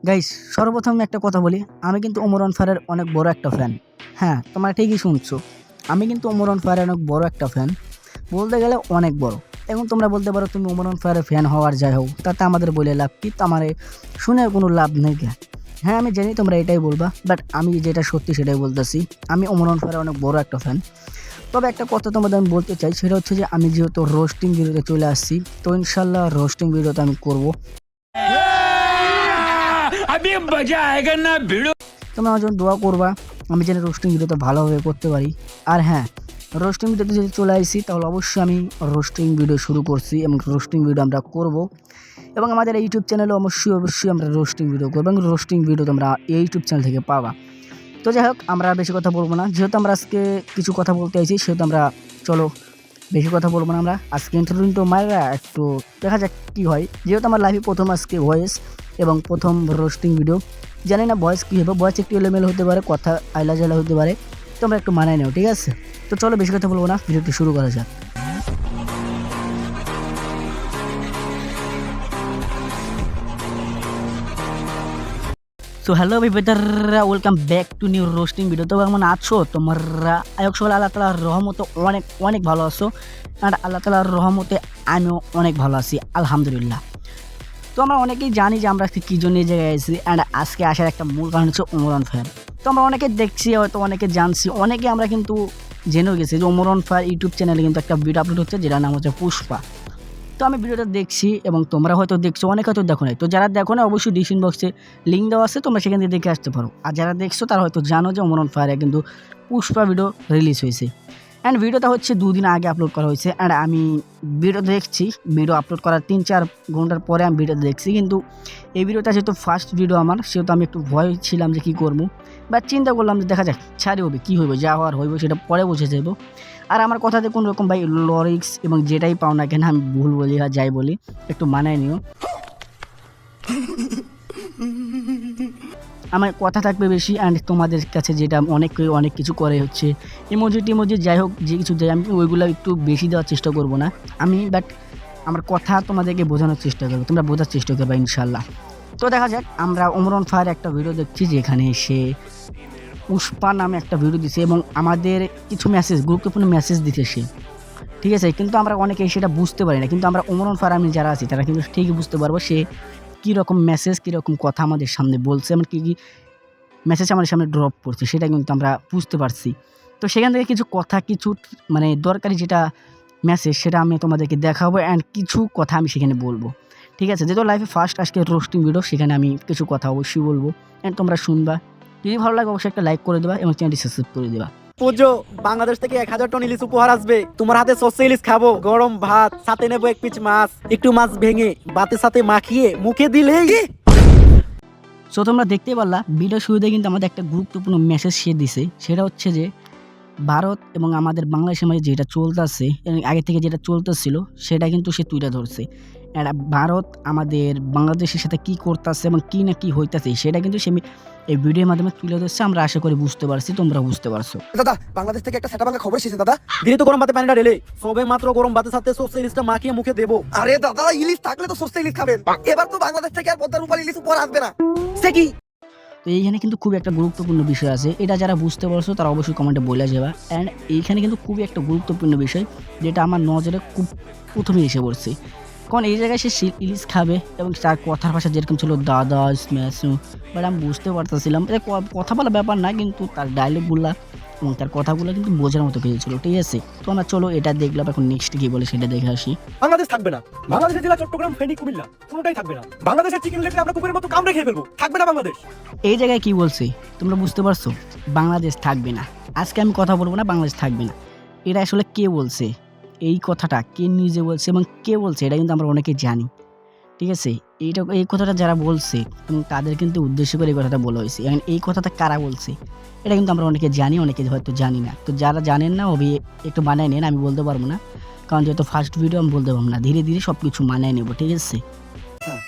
Guys সর্বপ্রথম একটা কথা বলি, আমি কিন্তু ওমর অন ফায়ারের অনেক বড় একটা ফ্যান। হ্যাঁ, তোমরা ঠিকই শুনছো, আমি কিন্তু ওমর অন ফায়ারের অনেক বড় একটা ফ্যান, বলতে গেলে অনেক বড়। এবং তোমরা বলতে পারো তুমি ওমর অন ফায়ারের ফ্যান হওয়ার যাই হোক, তাতে আমাদের বলে লাভ কি? তো আমার শুনে কোনো লাভ নেই কে? হ্যাঁ, আমি জানি তোমরা এটাই বলবা, বাট আমি যেটা সত্যি সেটাই বলতেছি। আমি ওমর অন ফায়ারের অনেক বড় একটা ফ্যান। তবে একটা কথা তোমাদের আমি বলতে চাই, সেটা হচ্ছে যে আমি যেহেতু রোস্টিং ভিডিওতে চলে আসছি, তো ইনশাল্লাহ রোস্টিং ভিডিওতে আমি করবো। अभी मजा आएगा ना भिड़ो। তোমরা আমার জন্য দোয়া করবা, আমি যেন রোস্টিং ভিডিওটা ভালোভাবে করতে পারি। আর হ্যাঁ, রোস্টিং ভিডিওতে যদি চলে আসি তাহলে অবশ্যই আমি রোস্টিং ভিডিও শুরু করছি এবং রোস্টিং ভিডিও আমরা করব। এবং আমাদের ইউটিউব চ্যানেলে অবশ্যই আমরা রোস্টিং ভিডিও করবো এবং রোস্টিং ভিডিও তোমরা এই ইউটিউব চ্যানেল থেকে পাবা। তো যাই হোক, আমরা বেশি কথা বলবো না, যেহেতু আমরা আজকে কিছু কথা বলতে চাইছি, সেহেতু আমরা চলো বেশি কথা বলবো না, আমরা আজকে ইন্ট্রো মারা একটু দেখা যাক কী হয়। যেহেতু আমার লাইফে প্রথম আজকে ভয়েস এবং প্রথম রোস্টিং ভিডিও, জানি না ভয়েস কী হবে, ভয়েস একটু এলোমেলো হতে পারে, কথা আইলা জালা হতে পারে, তোমরা একটু মানায় নাও, ঠিক আছে? তো চলো বেশি কথা বলবো না, ভিডিওটি শুরু করা যাক। তো হ্যালো বেটাররা, welcome back to new roasting video. তো কেমন আছো তোমরা? আয়োগ সকাল আল্লাহ তালার রহমতে অনেক অনেক ভালো আছো, আর আল্লাহ তালার রহমতে আমিও অনেক ভালো আছি, আলহামদুলিল্লাহ। তো আমরা অনেকেই জানি যে আমরা আজকে কী জন্য এই জায়গায় এসেছি, অ্যান্ড আজকে আসার একটা মূল কারণ হচ্ছে ওমর অন ফায়ার। তো আমরা অনেকে দেখছি, হয়তো অনেকে জানছি, অনেকে আমরা কিন্তু জেনেও গেছি যে ওমর অন ফায়ার ইউটিউব চ্যানেলে কিন্তু একটা ভিডিও আপলোড হচ্ছে, যেটার নাম হচ্ছে পুষ্পা। তো আমি ভিডিওটা দেখছি এবং তোমরা হয়তো দেখছো, অনেকে হয়তো দেখো নাই। তো যারা দেখো না, অবশ্যই ডিসক্রিপশন বক্সে লিঙ্ক দেওয়া আছে, তোমরা সেখান থেকে দেখে আসতে পারো। আর যারা দেখছো তারা হয়তো জানো যে ওমর অন ফায়ারে কিন্তু পুষ্পা ভিডিও রিলিজ হয়েছে, অ্যান্ড ভিডিওটা হচ্ছে 2 দিন আগে আপলোড করা হয়েছে। অ্যান্ড আমি ভিডিও দেখছি, ভিডিও আপলোড করার 3-4 ঘন্টার পরে আমি ভিডিও দেখছি। কিন্তু এই ভিডিওটা যেহেতু ফার্স্ট ভিডিও আমার, সেহেতু আমি একটু ভয় ছিলাম যে কী করবো, বাট চিন্তা করলাম যে দেখা যাক, ছাড়ি হবে, কী হইব, যা হওয়ার হইব সেটা পরে বুঝে যাবো। আর আমার কথাতে কোনো রকম ভাই লরিক্স এবং যেটাই পাও না কেন, আমি ভুল বলি আর যাই বলি, একটু মানায় নিও। আমার কথা থাকবে বেশি, অ্যান্ড তোমাদের কাছে যেটা অনেক কিছু করে হচ্ছে ইমোজি যাই হোক, যে কিছু দেয় আমি ওইগুলো একটু বেশি দেওয়ার চেষ্টা করব না আমি, বাট আমার কথা তোমাদেরকে বোঝানোর চেষ্টা করবো, তোমরা বোঝার চেষ্টা করবে ইনশাল্লাহ। তো দেখা যাক, আমরা ওমর অন ফায়ার একটা ভিডিও দেখছি, যেখানে সে পুষ্পা নামে একটা ভিডিও দিছে এবং আমাদের কিছু মেসেজ, গুরুত্বপূর্ণ মেসেজ দিতে সে, ঠিক আছে? কিন্তু আমরা অনেকেই সেটা বুঝতে পারি না, কিন্তু আমরা ওমর অন ফায়ার আমি যারা আছি তারা কিন্তু ঠিকই বুঝতে পারবো সে কীরকম মেসেজ, কীরকম কথা আমাদের সামনে বলছে, এমন কী মেসেজ আমাদের সামনে ড্রপ করছে, সেটা কিন্তু আমরা বুঝতে পারছি। তো সেখান থেকে কিছু কথা, কিছু মানে দরকারি যেটা মেসেজ, সেটা আমি তোমাদেরকে দেখাবো, অ্যান্ড কিছু কথা আমি সেখানে বলবো, ঠিক আছে? যেহেতু লাইফে ফার্স্ট আজকে রোস্টিং ভিডিও, সেখানে আমি কিছু কথা অবশ্যই বলবো, অ্যান্ড তোমরা শুনবা। যদি ভালো লাগে অবশ্যই একটা লাইক করে দেবা এবং চ্যানেলটি সাবস্ক্রাইব করে দেবা। পুজো, বাংলাদেশ থেকে 1000 টন ইলিশ উপহার আসবে। তোমার হাতে সর্ষে ইলিশ খাবো, গরম ভাত, সাথে নেবো 1 পিস মাছ, একটু মাছ ভেঙে ভাতের সাথে মাখিয়ে মুখে দিলেই। সো তোমরা দেখতেই পারলা, ভিডিও শুরুতে কিন্তু আমাদের একটা গুরুত্বপূর্ণ মেসেজ সে দিছে, সেটা হচ্ছে যে ভারত এবং আমাদের বাংলাদেশের মাঝে যেটা চলতেছে, আগে থেকে যেটা চলতেছিল, সেটা কিন্তু সে তুলে ধরছে। এটা ভারত আমাদের বাংলাদেশের সাথে কী করতেছে এবং কী না কী হইতেছে, সেটা কিন্তু সে এই ভিডিওর মাধ্যমে তুলে ধরছে। আমরা আশা করি বুঝতে পারছি, তোমরা বুঝতে পারছো। দাদা, বাংলাদেশ থেকে একটা সেটা বাংলা খবর এসেছে দাদা। দিনে তো গরম ভাতে পানিটা ঢেলে সবে মাত্র গরম ভাতের সাথে সর্ষে ইলিশটা মাখিয়ে মুখে দেবো। আরে দাদা, ইলিশ থাকলে তো সর্ষে ইলিশ খাবেন। এবার তো বাংলাদেশ থেকে আর পদ্মা রূপালী ইলিশ উপহার আসবে না, সে কি? তো এইখানে কিন্তু খুবই একটা গুরুত্বপূর্ণ বিষয় আছে, এটা যারা বুঝতে পারছো তারা অবশ্যই কমেন্টে বলে যাবা। অ্যান্ড এইখানে কিন্তু খুবই একটা গুরুত্বপূর্ণ বিষয়, যেটা আমার নজরে খুব প্রথমে এসে পড়ছে। কারণ এই জায়গায় সে ইলিশ খাবে এবং তার কথার ভাষা যেরকম ছিল দাদা স্ম্যাশু, বাট আমি বুঝতে পারতেছিলাম কথা বলা ব্যাপার না, কিন্তু তার ডায়লগগুলা এবং তার কথাগুলো কিন্তু বোঝার মতো কিছু ছিল, ঠিক আছে? তো আমরা চলো এটা দেখলাম, এখন নেক্সট কি বলে সেটা দেখে আসি। বাংলাদেশ থাকবে না, বাংলাদেশের জেলা চট্টগ্রাম, ফেনী, কুমিল্লা কোনোটাই থাকবে না। বাংলাদেশের চিকেন লেগটা আমরা কুকুরের মতো কামড়ে খেয়ে ফেলবো, থাকবে না বাংলাদেশ। এই জায়গায় কি বলছে তোমরা বুঝতে পারছো? বাংলাদেশ থাকবে না। আজকে আমি কথা বলবো না বাংলাদেশ থাকবে না, এটা আসলে কে বলছে? এই কথাটা কে নিজে বলছে এবং কে বলছে, এটা কিন্তু আমরা অনেকে জানি, ঠিক আছে? এই কথাটা যারা বলছে এবং তাদের কিন্তু উদ্দেশ্য করে এই কথাটা বলা হয়েছে, এবং এই কথাটা কারা বলছে এটা কিন্তু আমরা অনেকে জানি, অনেকে হয়তো জানি না। তো যারা জানেন না একটু মানায় নেন, আমি বলতে পারবো না, কারণ যেহেতু ফার্স্ট ভিডিও আমি বলতে পারবো না, ধীরে ধীরে সব কিছু মানায় নেবো, ঠিক আছে?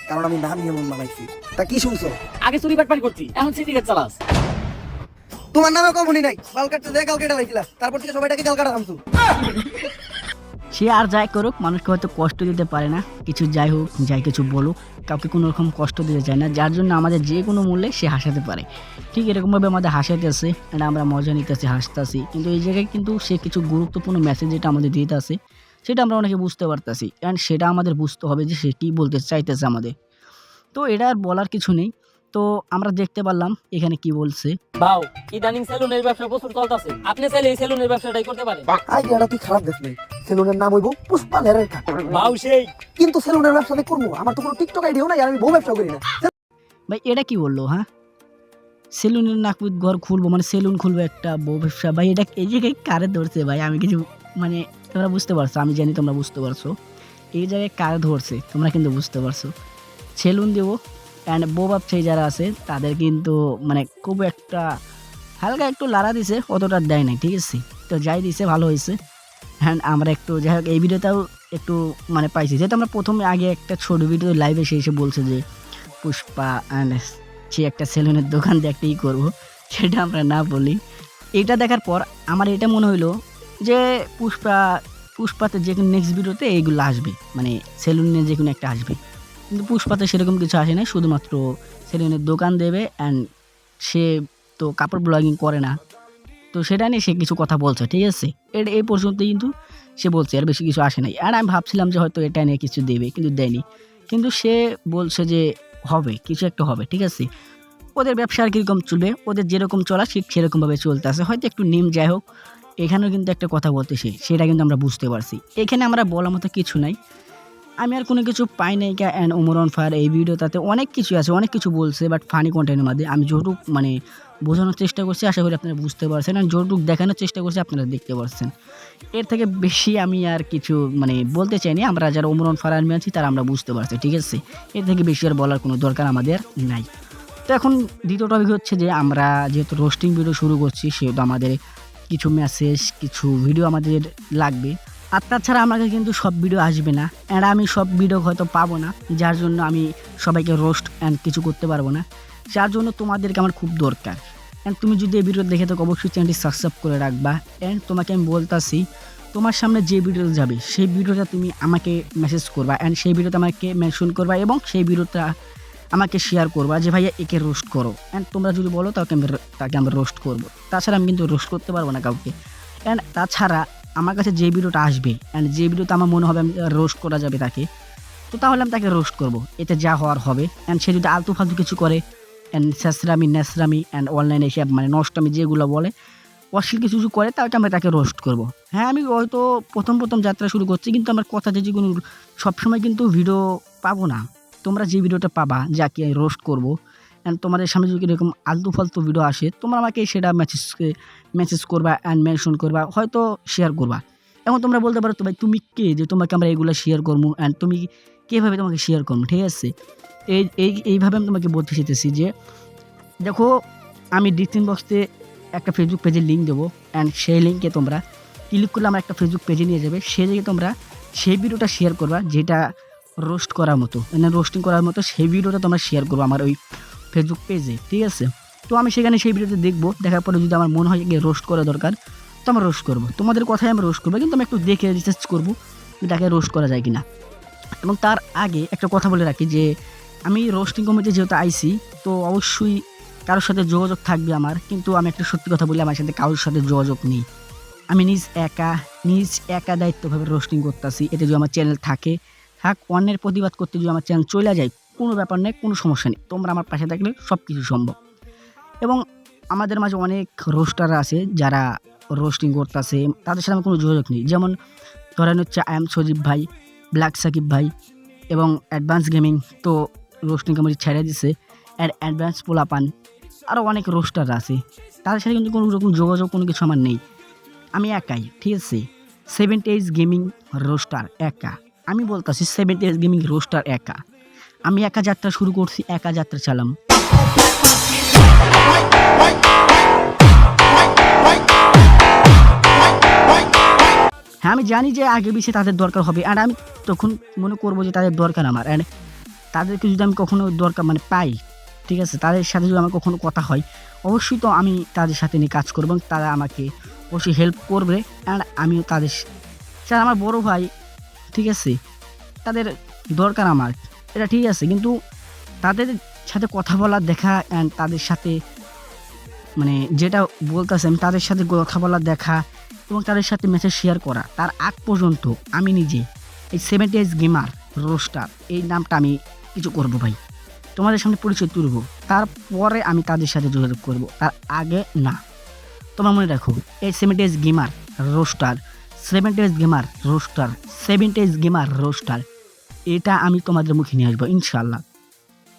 কারণ আমি নাম এমন বানাইছি। তা কি শুনছো? আগে চুরি বাটপারি করছি, এখন সিন্ডিকেট চালাস। তোমার নামে কমনি নাই, গাল কাটতে দেয়, গাল কেটে লাইছিলা, তারপর থেকে সবাইটাকে গাল কাটা নামছো। সে আর যাই করুক মানুষকে হয়তো কষ্ট দিতে পারে না, কিছু যাই হোক যাই কিছু বলুক, কাউকে কোনো রকম কষ্ট দিতে চায় না, যার জন্য আমাদের যে কোনো মূল্যে সে হাসাতে পারে। ঠিক এরকমভাবে আমাদের হাসাইতেছে আর আমরা মজা নিতেছি, হাসতেছি, কিন্তু এই জায়গায় কিন্তু সে কিছু গুরুত্বপূর্ণ মেসেজ যেটা আমাদের দিতে আসে সেটা আমরা অনেকে বুঝতে পারতেছি, অ্যান্ড সেটা আমাদের বুঝতে হবে যে সে কী বলতে চাইতেছে আমাদের। তো এটা আর বলার কিছু নেই। তো আমরা দেখতে পারলাম এখানে কি বলছে। বাউ ইদানিং সেলুনের ব্যবসা প্রচুর চলতেছে, আপনি চাইলে এই সেলুনের ব্যবসাটাই করতে পারেন। আইডিয়াটা তুই খারাপ দেখ নাই, সেলুনের নাম হইব পুষ্পা লেরের কাট। বাউ সেই কিন্তু সেলুনের ব্যবসা আমি করবো, আমার তো কোনো টিকটক আইডিও নাই, আর আমি বউ ব্যবসা করি না। ভাই এটা কি বললো? হ্যাঁ, সেলুনের নাকুদ ঘর খুলবো মানে সেলুন খুলবো একটা বউ ব্যবসা, ভাই এটা এই জায়গায় কারে ধরছে ভাই? আমি কিছু মানে তোমরা বুঝতে পারছো, আমি জানি তোমরা বুঝতে পারছো এই জায়গায় কারে ধরছে, তোমরা কিন্তু বুঝতে পারছো। সেলুন দেবো অ্যান্ড বউ ব্যবসায়ী যারা আছে তাদের কিন্তু মানে খুব একটা হালকা একটু লাড়া দিছে, অতটা দেয় নাই, ঠিক আছে? তো যাই দিছে ভালো হয়েছে। অ্যান্ড আমরা একটু যাই হোক এই ভিডিওটাও একটু মানে পাইছি, যেহেতু আমরা প্রথমে আগে একটা ছোট ভিডিও লাইভে এসে বলছে যে পুষ্পা অ্যান্ড সে একটা সেলুনের দোকান দিয়ে একটা করবো, সেটা আমরা না বলি। এটা দেখার পর আমার এটা মনে হইলো যে পুষ্পাতে যে কোনো নেক্সট ভিডিওতে এইগুলো আসবে, মানে সেলুনে যে কোনো একটা আসবে, কিন্তু পুষ্পাতে সেরকম কিছু আসে না, শুধুমাত্র সেলুনের দোকান দেবে অ্যান্ড সে তো কাপড় ব্লগিং করে না, তো সেটা নিয়ে সে কিছু কথা বলছে, ঠিক আছে? এটা এই পর্যন্তই কিন্তু সে বলছে, আর বেশি কিছু আসে নাই। আর আমি ভাবছিলাম যে হয়তো এটা নিয়ে কিছু দেবে, কিন্তু দেয়নি। কিন্তু সে বলছে যে হবে, কিছু একটা হবে, ঠিক আছে? ওদের ব্যবসা আর কীরকম চলবে, ওদের যেরকম চলা ঠিক সেরকমভাবে চলতে আছে, হয়তো একটু নিম যাই হোক। এখানেও কিন্তু একটা কথা বলতেছে, সেটা কিন্তু আমরা বুঝতে পারছি। এখানে আমরা বলার মতো কিছু নাই, আমি আর কোনো কিছু পাই নাই। অ্যান্ড ওমর অন ফায়ার এই ভিডিওটাতে অনেক কিছু আছে, অনেক কিছু বলছে, বাট ফানি কন্টেন্টের মধ্যে আমি যতটুক মানে বোঝানোর চেষ্টা করছি, আশা করি আপনারা বুঝতে পারছেন, আর যতটুক দেখানোর চেষ্টা করছি আপনারা দেখতে পারছেন। এর থেকে বেশি আমি আর কিছু মানে বলতে চাইনি, আমরা যারা ওমর অন ফায়ার আর্মি আছি তারা আমরা বুঝতে পারছি, ঠিক আছে? এর থেকে বেশি আর বলার কোনো দরকার আমাদের নাই। তো এখন দ্বিতীয় টপিক হচ্ছে যে আমরা যেহেতু রোস্টিং ভিডিও শুরু করছি, সেহেতু আমাদের কিছু মেসেজ, কিছু ভিডিও আমাদের লাগবে। আর তাছাড়া আমাকে কিন্তু সব ভিডিও আসবে না, অ্যান্ড আমি সব ভিডিও হয়তো পাবো না, যার জন্য আমি সবাইকে রোস্ট অ্যান্ড কিছু করতে পারবো না, যার জন্য তোমাদেরকে আমার খুব দরকার। অ্যান্ড তুমি যদি এই ভিডিও দেখে থাকো অবশ্যই চ্যানেলটি সাবস্ক্রাইব করে রাখবা। অ্যান্ড তোমাকে আমি বলতাছি, তোমার সামনে যে ভিডিওটা যাবে সেই ভিডিওটা তুমি আমাকে মেসেজ করবা, অ্যান্ড সেই ভিডিওতে আমাকে মেনশন করবা, এবং সেই ভিডিওটা আমাকে শেয়ার করবা যে ভাইয়া একে রোস্ট করো। অ্যান্ড তোমরা যদি বলো তাকে আমি রোস্ট করবো, তাছাড়া আমি কিন্তু রোস্ট করতে পারবো না কাউকে। অ্যান্ড তাছাড়া আমার কাছে যে ভিডিওটা আসবে অ্যান্ড যে ভিডিওতে আমার মনে হবে আমি রোস্ট করা যাবে তাকে, তো তাহলে আমি তাকে রোস্ট করব, এতে যা হওয়ার হবে। অ্যান্ড সে যদি আলতু ফালতু কিছু করে অ্যান্ড ন্যাসরামি অ্যান্ড অনলাইনে এসে মানে নষ্টামি যেগুলো বলে অশ্লীল কিছু করে, তাহলে আমি তাকে রোস্ট করব। হ্যাঁ, আমি হয়তো প্রথম যাত্রা শুরু করছি, কিন্তু আমার কথাতে যে কোনো সবসময় কিন্তু ভিডিও পাবো না। তোমরা যে ভিডিওটা পাবা যাকে রোস্ট করব, অ্যান্ড তোমাদের সামনে যদি এরকম আলতু ফালতু ভিডিও আসে, তোমরা আমাকে সেটা মেসেজ করবা অ্যান্ড মেনশন করবা, হয়তো শেয়ার করবা। এখন তোমরা বলতে পারো তো ভাই তুমি কে যে তোমাকে আমরা এগুলো শেয়ার করবো, অ্যান্ড তুমি কীভাবে তোমাকে শেয়ার করবো, ঠিক আছে? এইভাবে আমি তোমাকে বলতে চাইতেছি যে দেখো, আমি ডিসক্রিপশন বক্সে একটা ফেসবুক পেজের লিঙ্ক দেবো, অ্যান্ড সেই লিঙ্কে তোমরা ক্লিক করলে আমার একটা ফেসবুক পেজে নিয়ে যাবে, সেই জায়গায় তোমরা সেই ভিডিওটা শেয়ার করবা যেটা রোস্ট করার মতো, মানে রোস্টিং করার মতো, সেই ভিডিওটা তোমরা শেয়ার করবো আমার ওই ফেসবুক পেজে, ঠিক আছে? তো আমি সেখানে সেই ভিডিওতে দেখবো, দেখার পরে যদি আমার মনে হয় যে রোস্ট করা দরকার, তো আমরা রোস্ট করবো, তোমাদের কথায় আমি রোস্ট করবো, কিন্তু আমি একটু দেখে রিসার্চ করবো এটাকে রোস্ট করা যায় কিনা। এবং তার আগে একটা কথা বলে রাখি যে আমি রোস্টিং কমিটি যেহেতু আইসি, তো অবশ্যই কারোর সাথে যোগাযোগ থাকবে আমার, কিন্তু আমি একটা সত্যি কথা বলি, আমার সাথে কারোর সাথে যোগাযোগ নেই। আমি নিজ একা দায়িত্বভাবে রোস্টিং করতেছি। এতে যদি আমার চ্যানেল থাক অন্যের প্রতিবাদ করতে যদি আমার চ্যানেল চলে যায়, কোনো ব্যাপার নেই, কোনো সমস্যা নেই, তোমরা আমার পাশে থাকলে সব কিছু সম্ভব। এবং আমাদের মাঝে অনেক রোস্টার আছে যারা রোস্টিং করতেছে, তাদের সাথে আমার কোনো যোগাযোগ নেই। যেমন ধরেন হচ্ছে আই সজীব ভাই, ব্ল্যাক সাকিব ভাই এবং অ্যাডভান্স গেমিং, তো রোস্টিং কমিটি ছেড়ে দিছে, অ্যাডভান্স পোলাপান, আরও অনেক রোস্টার আছে, তাদের সাথে কিন্তু কোনো রকম যোগাযোগ কোনো কিছু আমার নেই। আমি একাই, ঠিক আছে? 70s গেমিং রোস্টার একা, আমি বলতেছি 70s গেমিং রোস্টার একা। আমি একা যাত্রা শুরু করছি, একা যাত্রা চালাম। হ্যাঁ, আমি জানি যে আগে বেশি তাদের দরকার হবে, আর আমি তখন মনে করবো যে তাদের দরকার আমার, অ্যান্ড তাদেরকে যদি আমি কখনো দরকার মানে পাই, ঠিক আছে, তাদের সাথে যদি আমার কখনো কথা হয়, অবশ্যই তো আমি তাদের সাথে নিয়ে কাজ করবো, এবং তারা আমাকে অবশ্যই হেল্প করবে, অ্যান্ড আমিও তাদের স্যার আমার বড় ভাই, ঠিক আছে, তাদের দরকার আমার, এটা ঠিক আছে, কিন্তু তাদের সাথে কথা বলা, দেখা অ্যান্ড তাদের সাথে মানে যেটা বলতেছে আমি তাদের সাথে কথা বলা, দেখা এবং তাদের সাথে মেসেজ শেয়ার করা, তার আগ পর্যন্ত আমি নিজে এই 70s গেমার রোস্টার এই নামটা আমি কিছু করব ভাই, তোমাদের সামনে পরিচয় তুলব, তারপরে আমি তাদের সাথে যোগাযোগ করব, তার আগে না। তোমরা মনে রাখো এই 70s gamer roster, 70s gamer roster, 70s gamer roster, এটা আমি তোমাদের মুখে নিয়ে আসবো ইনশাল্লাহ,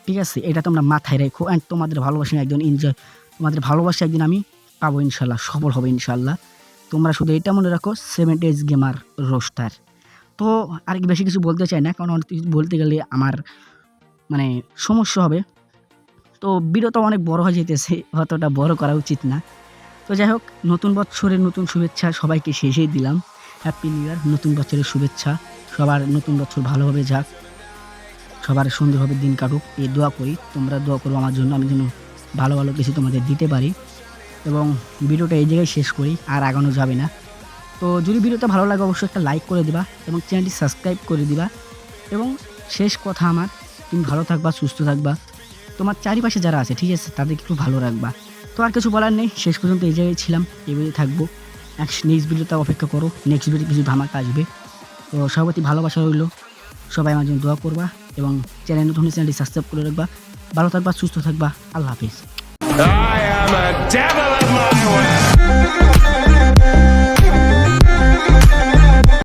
ঠিক আছে? এটা তোমরা মাথায় রেখো অ্যান্ড তোমাদের ভালোবাসা একজন এনজয়, তোমাদের ভালোবাসা একদিন আমি পাবো ইনশাল্লাহ, সফল হবে ইনশাল্লাহ। তোমরা শুধু এটা মনে রাখো 70s গেমার রোস্টার। তো আর কি বেশি কিছু বলতে চাই না, কারণ অনেক কিছু বলতে গেলে আমার মানে সমস্যা হবে। তো ভিডিওটা অনেক বড় হয়ে যেতেছে, অতটা বড় করা উচিত না। তো যাই হোক, নতুন বছরের নতুন শুভেচ্ছা সবাইকে শেষেই দিলাম। হ্যাপি নিউ ইয়ার, নতুন বছরের শুভেচ্ছা, সবার নতুন বছর ভালোভাবে যাক, সবার সুন্দরভাবে দিন কাটুক, এই দোয়া করি। তোমরা দোয়া করবো আমার জন্য, আমি যেন ভালো ভালো কিছু তোমাদের দিতে পারি। এবং ভিডিওটা এই জায়গায় শেষ করি, আর আগানো যাবে না। তো যদি ভিডিওটা ভালো লাগে অবশ্যই একটা লাইক করে দিবা এবং চ্যানেলটি সাবস্ক্রাইব করে দিবা। এবং শেষ কথা আমার, তুমি ভালো থাকবা, সুস্থ থাকবা, তোমার চারিপাশে যারা আছে, ঠিক আছে, তাদেরকে একটু ভালো রাখবা। তো আর কিছু বলার নেই, শেষ পর্যন্ত এই জায়গায় ছিলাম, এই ভিডিও থাকবো। নেক্সট ভিডিওটা অপেক্ষা করো, নেক্সট ভিডিও কিছু ধামাকা আসবে। তো সবাই ভালোবাসা রইলো, সবাই আমার জন্য দোয়া করবা এবং চ্যানেলটি সাবস্ক্রাইব করে রাখবা। ভালো থাকবা, সুস্থ থাকবা, আল্লাহ হাফিজ। I am a devil of my word.